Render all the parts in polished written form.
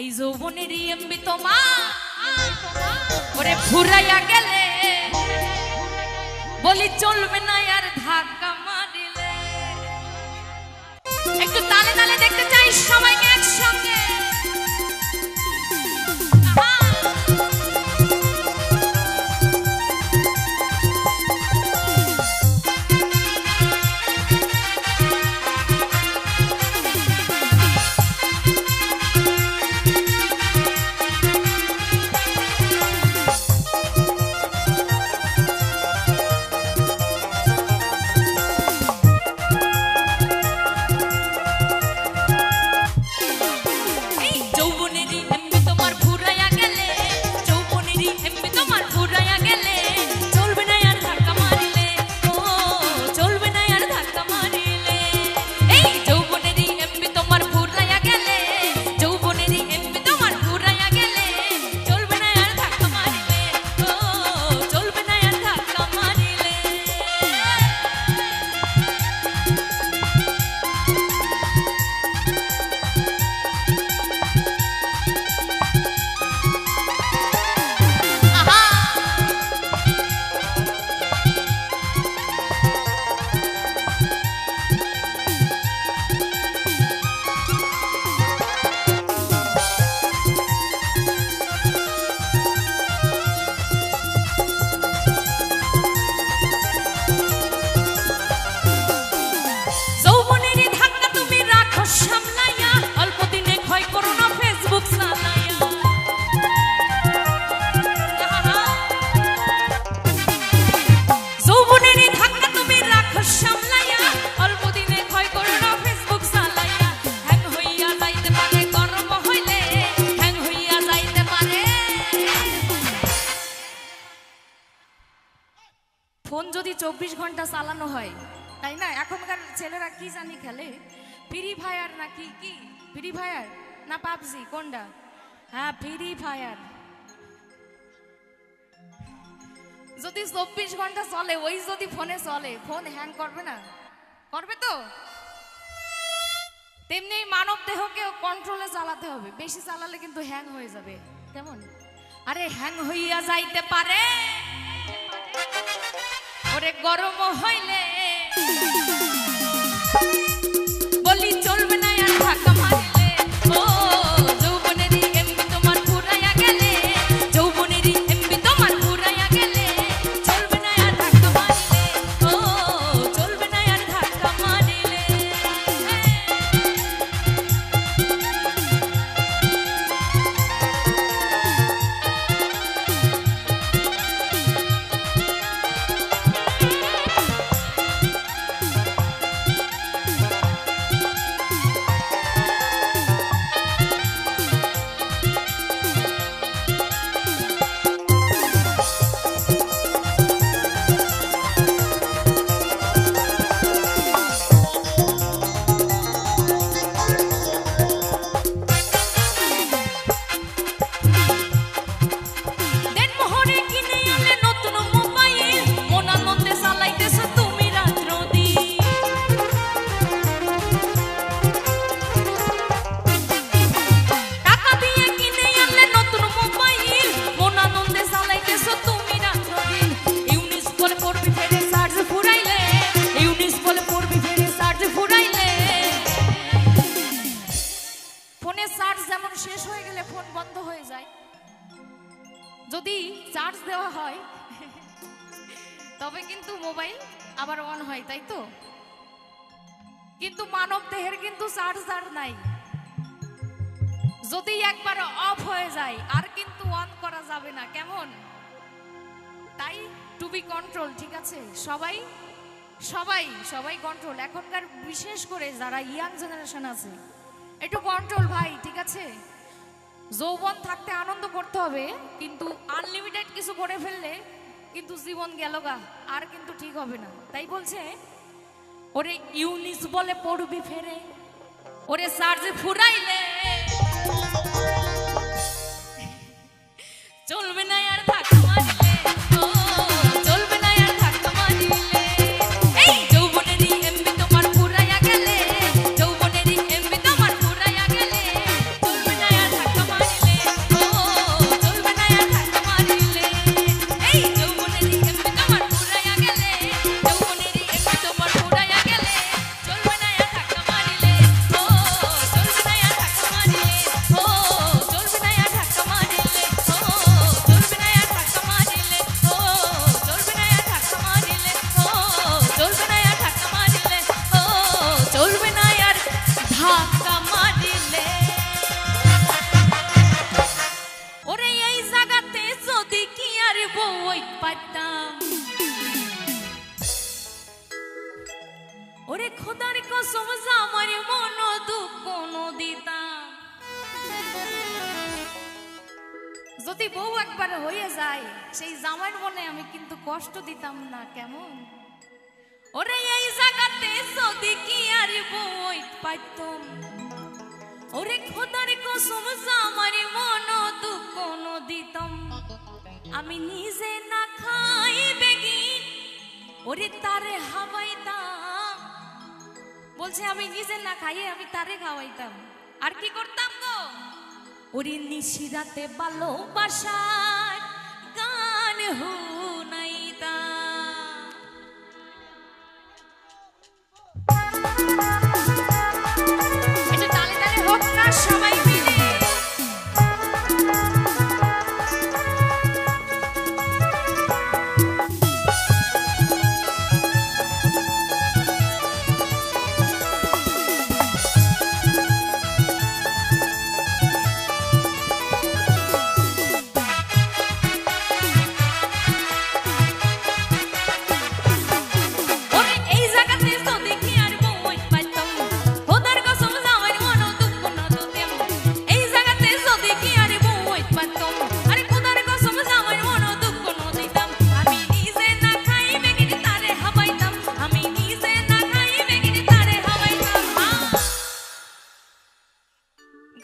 এই যৌবনেরই এমবি তোমার ওরে ফুরাইয়া গেলে বলি চলবে না আর ধাক্কা মারিলে। একটু তালে তালে দেখতে চাই সবাইকে একসঙ্গে। ফোন যদি 24 ঘন্টা চালানো হয়, তাই না? এখনকার ছেলেরা কি জানি খেলে, ফ্রি ফায়ার নাকি কি, ফ্রি ফায়ার না পাবজি কোনটা? হ্যাঁ, ফ্রি ফায়ার। যদি 24 ঘন্টা চলে, ওই যদি ফোনে চলে, ফোন হ্যাং করবে না? করবে তো। তেমনি মানব দেহকে কন্ট্রোলে চালাতে হবে, বেশি চালালে কিন্তু হ্যাং হয়ে যাবে। কেমন? আরে হ্যাং হইয়া যাইতে পারে ওরে গরম হইলে বলি চলবে না আর ধাক্কা মারিলে। ও যৌবনেরই এমবি তোমার ফুরাইয়া গেলে, যৌবনেরই এমবি তোমার ফুরাইয়া গেলে চলবে না আর ধাক্কা মারিলে। ও চলবে না আর ধাক্কা মারিলে। শেষ হয়ে গেলে ফোন বন্ধ হয়ে যায়, যদি চার্জ দেওয়া হয় তবে কিন্তু মোবাইল আবার অন হয়, তাই তো? কিন্তু মানব দেহের কিন্তু চার্জার নাই, যদি একবার অফ হয়ে যায় আর কিন্তু অন করা যাবে না। কেমন? তাই টু বি কন্ট্রোল, ঠিক আছে? সবাই সবাই সবাই কন্ট্রোল। এখনকার বিশেষ করে যারা ইয়াং জেনারেশন আছে, একটু কন্ট্রোল ভাই, ঠিক আছে? যৌবন থাকতে আনন্দ করতে হবে, কিন্তু আনলিমিটেড কিছু করে ফেললে কিন্তু জীবন গেল গা, আর কিন্তু ঠিক হবে না। তাই বলছে ওরে ইউনিস বলে পড়বি ফেরে, ওরে চার্জে ফুরাইলে চলবে না আর ধাক্কা মারিলে। ও চলবে না আর ধাক্কা মারিলে। এই যৌবনেরই এমবি তোমার ফুরাইয়া গেলে, যৌবনেরই এমবি তোমার ফুরাইয়া গেলে চলবে না আর ধাক্কা যদি বউ একবার হয়ে যায় সেই জামাইয়ের মনে আমি কিন্তু কষ্ট দিতাম না, কেমন? ওরে এই জায়গাতে যদি কি আর বউ পাইতাম, ওরে খোদার কসম জামার মন দুঃখ দিতাম, আমি নিজে না খাই বেগি ওরে তারে হাওয়াইতাম। বলছে আমি নিজে না খাইয়ে আমি তারে খাওয়াইতাম। আর কি করতাম গো? ওরে নিশিরাতে ভালোবাসার গান হুনাইতাম। এটা তালে তালে হোক না সবাই মিলে।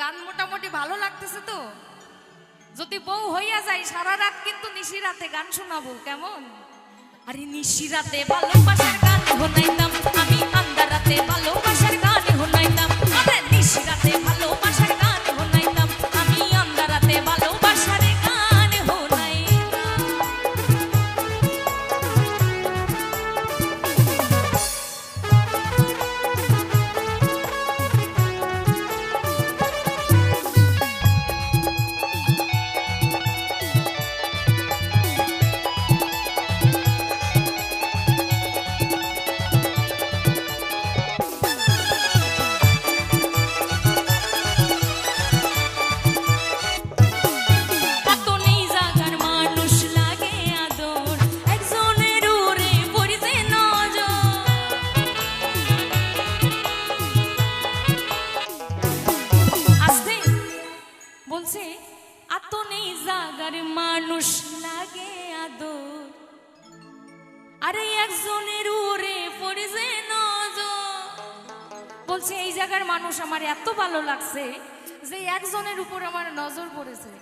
গান মোটামুটি ভালো লাগতেছে তো? যদি বউ হইয়া যায় সারা রাত কিন্তু নিশিরাতে গান শোনাবো, কেমন? আরে নিশিরাতে ভালোবাসার গান শোনাইতাম আমি, আন্ধারাতে ভালোবাসার গান শোনাইতাম। আরে নিশিরাতে ভালোবাসার গান শোনাইতাম আমি, আন্ধারাতে ভালোবাসার গান শোনাইতাম। মানুষ লাগে আদর, আরে একজনের উড়ে পড়েছে নজর। বলছে এই জায়গার মানুষ আমার এত ভালো লাগছে যে একজনের উপর আমার নজর পড়েছে।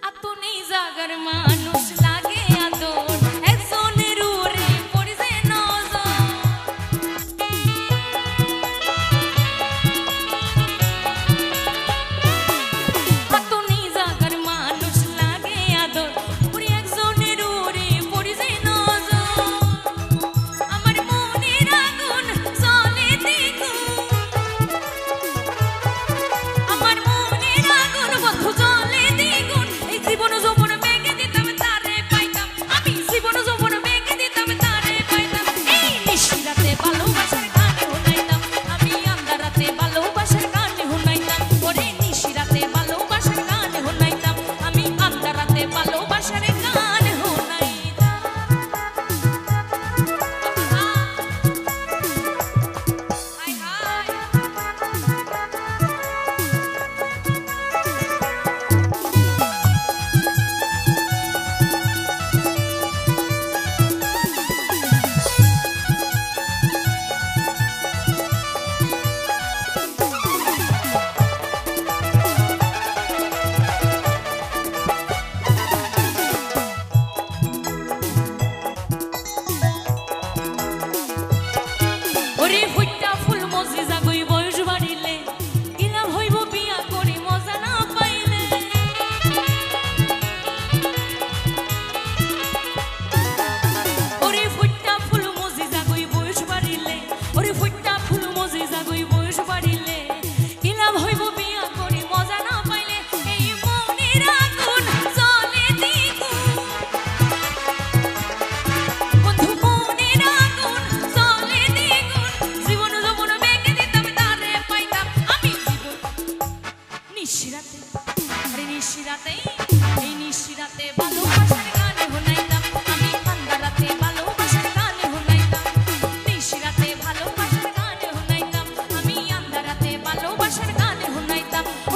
আর তো নেই জায়গার মানুষ লাগে আদর, একজনের উড়ে পড়েছে নজর।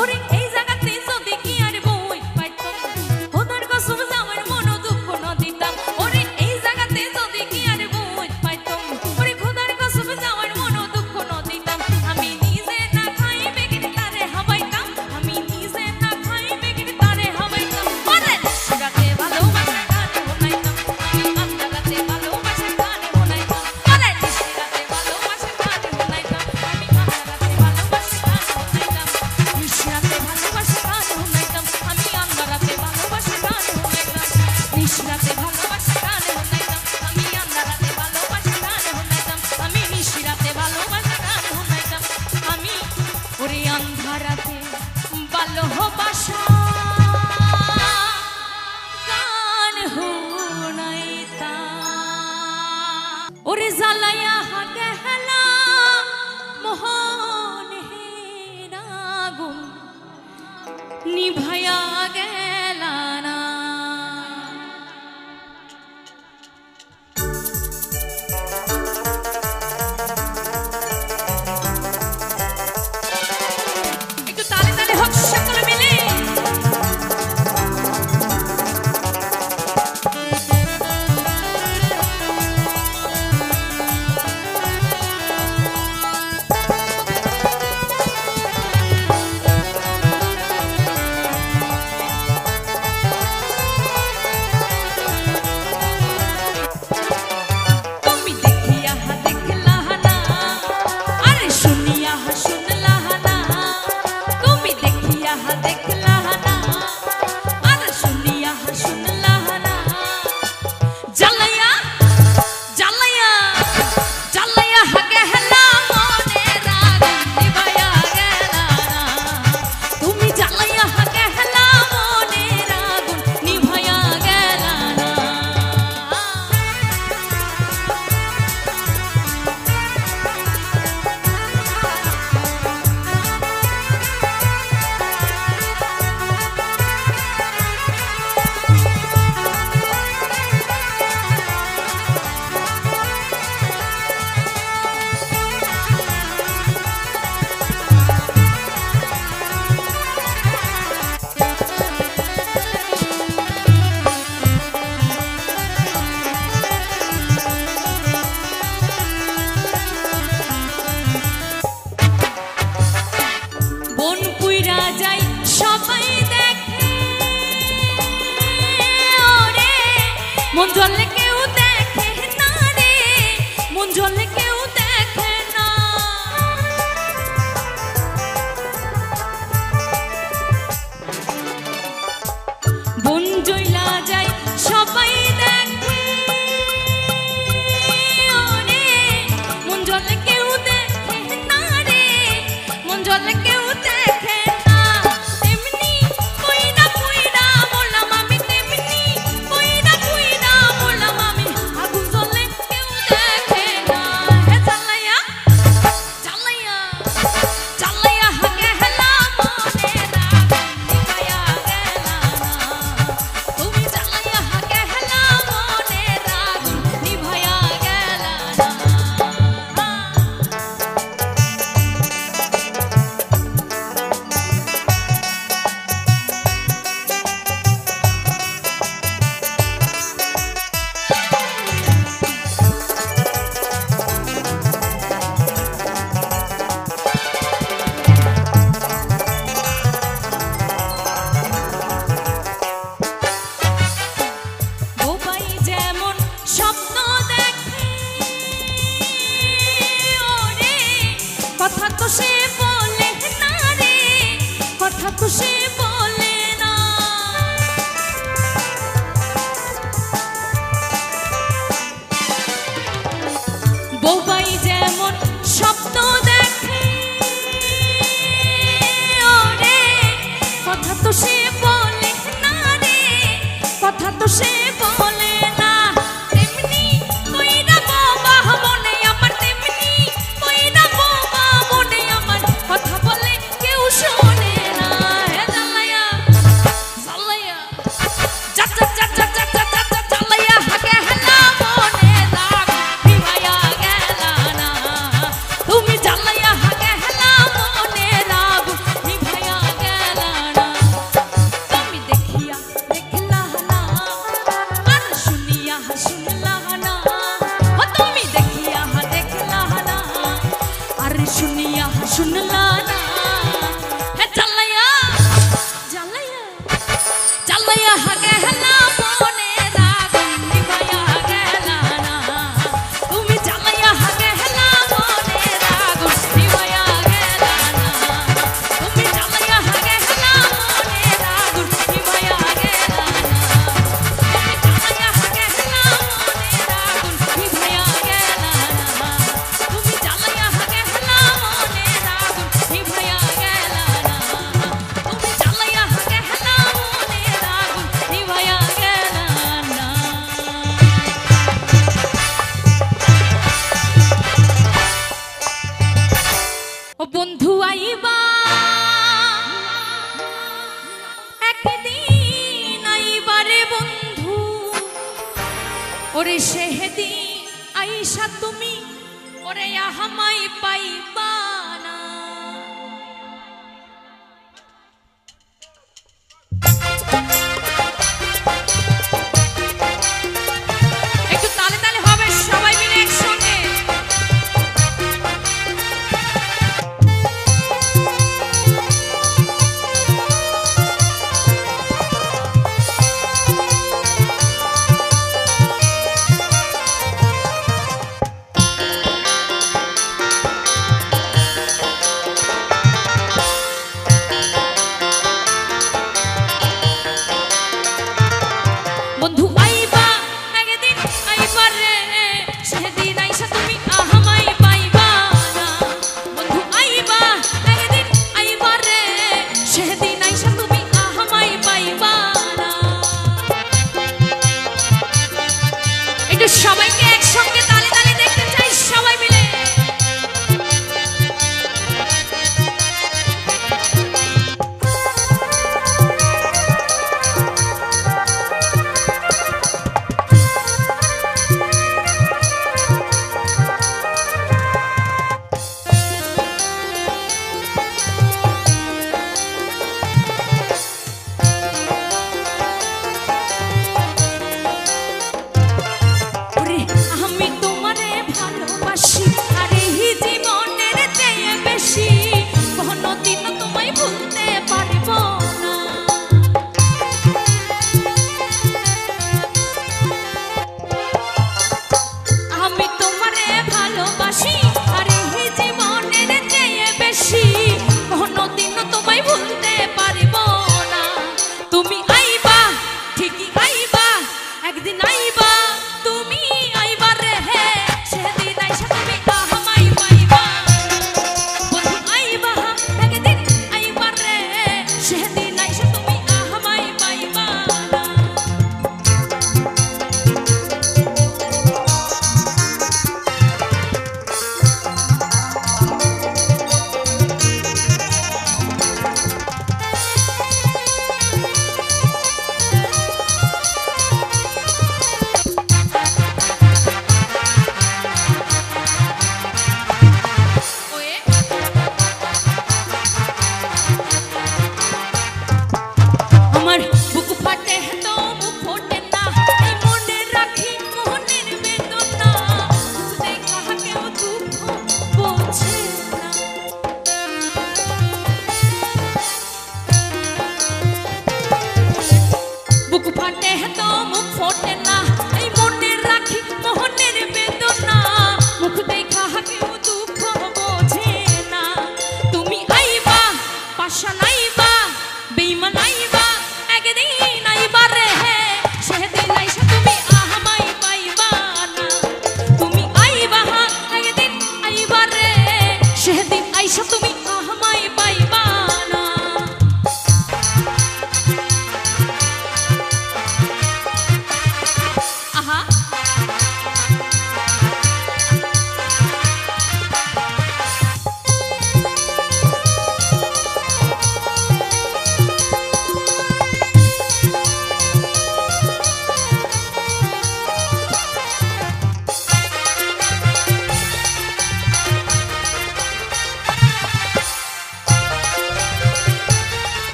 ওরে এই জায়গাতে যদি কি আর বউ ভালোবাসা গান হুনাইতা ওরে জ্বালাইয়া গেলা মোহন হেরাগুন নিভায়া গেলা না। মন জলে কেউ দেখে না রে, মন জলে কেউ দেখে না। বন জইলা যায় সবাই দেখে ওরে, মন জলে কেউ দেখে না রে, মন জলে কেউ দেখে না। তেমনি কইরা কইরা বললাম আমি, তেমনি কইরা কইরা বললাম আমি, আগুন জ্বলে কেউ দেখে না। হে জ্বালাইয়া জ্বালাইয়া জ্বালাইয়া গেলা মনের আগুন নিভাইয়া গেলা না। তুমি জ্বালাইয়া গেলা মনের আগুন নিভাইয়া গেলা না। বোবাই যেমন স্বপ্ন দেখে ওরে, কথা তো সে বলে না রে, কথা তো সে বলে না। বোবাই যেমন স্বপ্ন দেখে ওরে, কথা তো সে বলে না রে, কথা তো সে বলে না। তেমনি কইরা বোবা মনে আমার, তেমনি কইরা বোবা মনে আমার, কথা বলে কেউ শোনে না। হে ওরে সেহেদি আইসা তুমি ওরে আহামাই পাইবা না। একটু তালে তালে হবে সবাই মিলে একসঙ্গে। সবাইকে একসঙ্গে তালে তালে দেখতে চাই সবাই মিলে।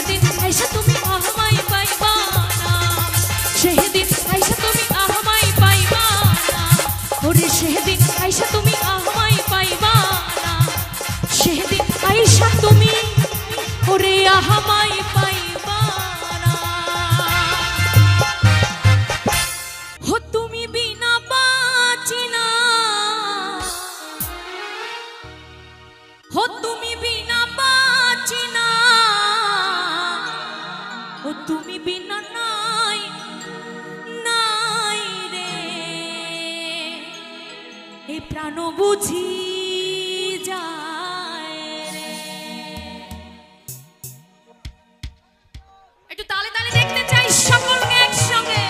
সেদিন আইসা তুমি আহমাই পাইবা না, সেদিন আইসা তুমি আহমাই হামাই পাইবা না। ও তুমি বিনা বাঁচি না, ও তুমি বিনা বাঁচি না, ও তুমি বিনা নাই নাই রে, এই প্রাণ বুঝি যায় রে। একটু তালে তালে দেখতে চাই সকলকে একসঙ্গে।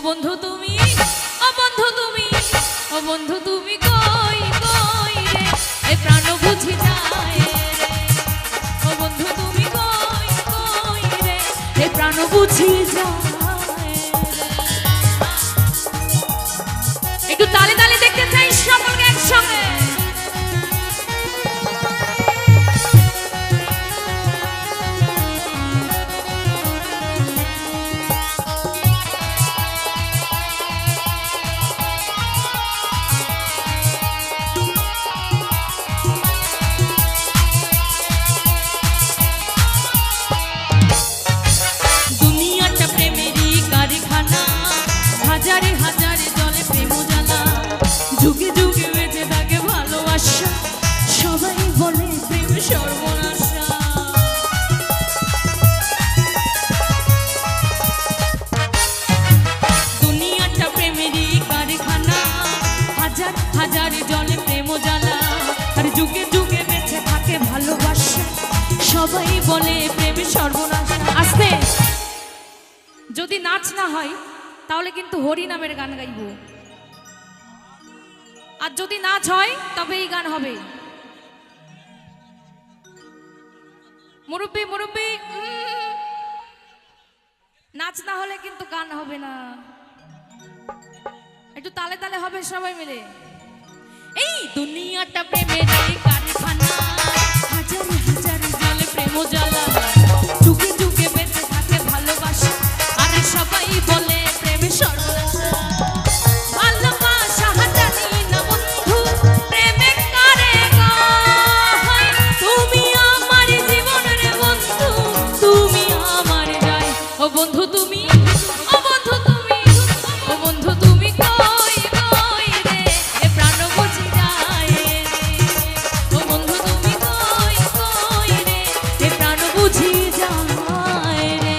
বন্ধু তুমি, ও বন্ধু তুমি, ও বন্ধু তুমি কই কই রে, এই প্রাণ বুঝি যায় রে। ও বন্ধু তুমি কই কই রে, এই প্রাণ বুঝি যায় রে। একটু তালে তালে দেখতে চাই সকলকে একসঙ্গে। হাজারে হাজারে জলে প্রেম জ্বালা, যুগে যুগে বেঁচে থাকে ভালোবাসা, সবাই বলে প্রেম সর্বনাশা। দুনিয়াটা প্রেমেরই কারখানা, হাজার হাজারে জলে প্রেম জ্বালা, আর যুগে যুগে বেঁচে থাকে ভালোবাসা, সবাই বলে প্রেম সর্বনাশা। আস্তে, যদি নাচ না হয় তাহলে কিন্তু হরি নামের গান গাইব, আর যদি নাচ হয় তবে এই গান হবে। মুরব্বি মুরব্বি, নাচ না হলে কিন্তু গান হবে না, একটু তালে তালে হবে সবাই মিলে। এই দুনিয়াটা প্রেমের কারখানা, হাজারে হাজারে জলে প্রেম জ্বালা, যুগে যুগে বেঁচে থাকে ভালোবাসা, আরে সবাই বলে প্রেম সর্বনাশা। ভালোবাসা জানি না বন্ধু, প্রেমের কারে গায়, তুমি আমার জীবন রে বন্ধু, তুমি আমার যায়। ও বন্ধু তুমি, ও বন্ধু তুমি, ও বন্ধু তুমি কই কই রে, এ প্রাণ বুঝি যায় রে। ও বন্ধু তুমি কই কই রে, এ প্রাণ বুঝি যায় রে।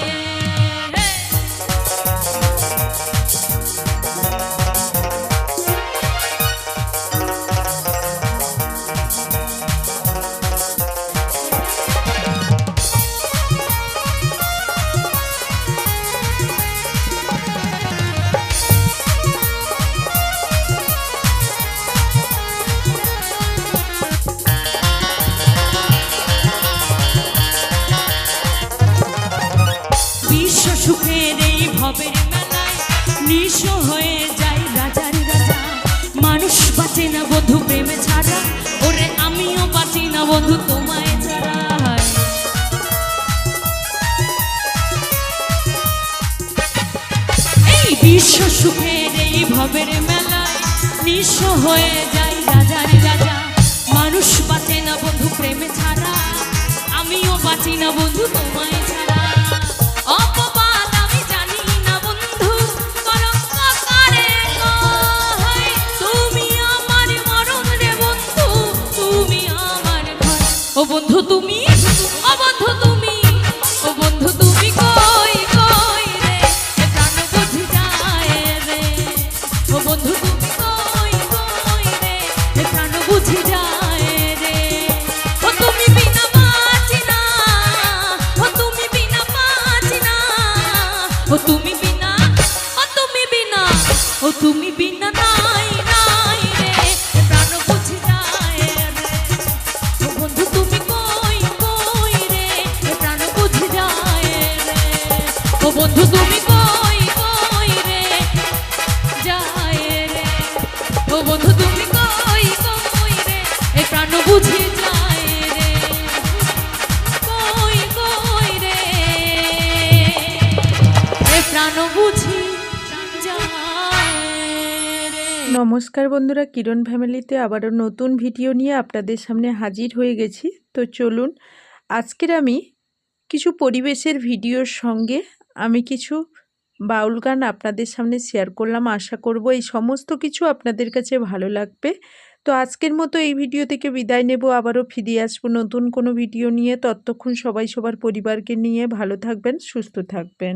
বিশ্ব সুখের এই ভবের মেলায় নিঃস্ব হয়ে যায় রাজার রাজা, মানুষ বাঁচে না বন্ধু প্রেমে ছাড়া, ওরে আমিও বাঁচি না বন্ধু তোমায় ছাড়া। এই বিশ্ব সুখের এই ভবের মেলায় নিঃস্ব হয়ে যায় রাজার রাজা, মানুষ বাঁচে না বন্ধু প্রেমে ছাড়া, আমিও বাঁচি না বন্ধু তোমায় ছাড়া। অপবাদ আমি জানি না বন্ধু, কলঙ্ক কারে কয়, তুমি আমার মরণ রে বন্ধু, তুমি আমার ভয়। ও বন্ধু তুমি, ও বন্ধু তুমি, ও বন্ধু তুমি কই কই রে, এ প্রাণ বুঝি যায় রে। ও বন্ধু তুমি কই কই রে, এ প্রাণ বুঝি যায় রে। ও তুমি বিনা বাঁচি না, ও তুমি ও তুমি বিনা, ও তুমি বিনা, ও তুমি বিনা নাই নাই রে প্রাণ বুঝি যায় রে। ও বন্ধু তুমি কই কই রে প্রাণ বুঝি যায় রে। ও বন্ধু তুমি কই কই রে যায় রে। ও বন্ধু তুমি কই কই রে প্রাণ বুঝি যায় রে। কই কই রে প্রাণ বুঝি যায় রে। নমস্কার বন্ধুরা, কিরণ ফ্যামিলিতে আবারও নতুন ভিডিও নিয়ে আপনাদের সামনে হাজির হয়ে গেছি। তো চলুন, আজকের আমি কিছু পরিবেশের ভিডিওর সঙ্গে আমি কিছু বাউল গান আপনাদের সামনে শেয়ার করলাম। আশা করব এই সমস্ত কিছু আপনাদের কাছে ভালো লাগবে। তো আজকের মতো এই ভিডিও থেকে বিদায় নেব, আবারও ফিরে আসবো নতুন কোনো ভিডিও নিয়ে। ততক্ষণ সবাই সবার পরিবারকে নিয়ে ভালো থাকবেন, সুস্থ থাকবেন।